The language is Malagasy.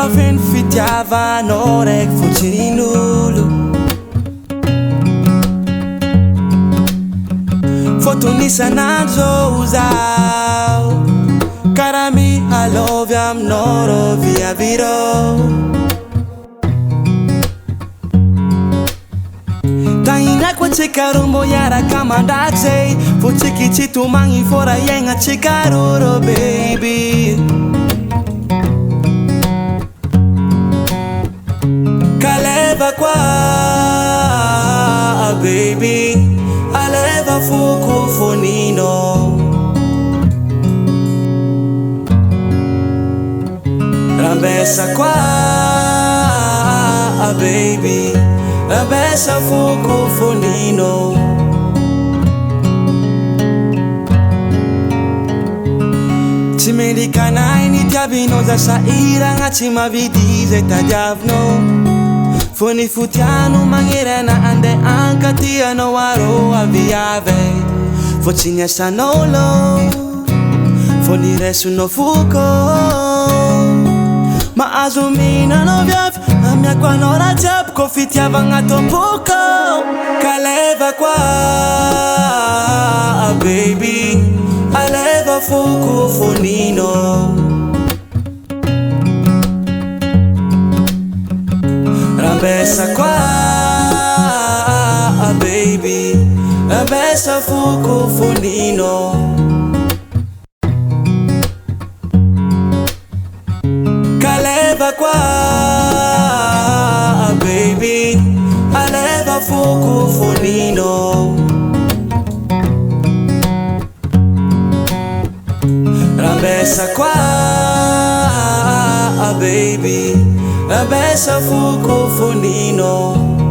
Aveny fitiavanao raiky fotsin'olo Fotonissan'andro zaho karaha mihalovy aminao rô viavirô Tahinako atsika ro mbô hiaraka mandraky zay Fô tsiky tsy tomagny fô raha iaignatsika rô baby Kaleva qua baby Aleva fuoco fonino Rambessa qua baby Rambessa fuoco fonino Tsy mendrikanay nitiavinao za sahiragna tsy mavidy zay tadiavinao Fô ny fotiano magnerana andeha ankatianao arô aviave Fô tsy niasanao lô Fô ny resonao foko Mahazo mihinanao viavy Amiako anao raha jiaby Kô fitiavagna tompoko Kaleva qua baby Aleva foko fonino Rambessa qua baby Rambessa fuoco fonino Kaleva qua baby Aleva fuoco fonino Rambessa qua baby Rambessa fuoco fonino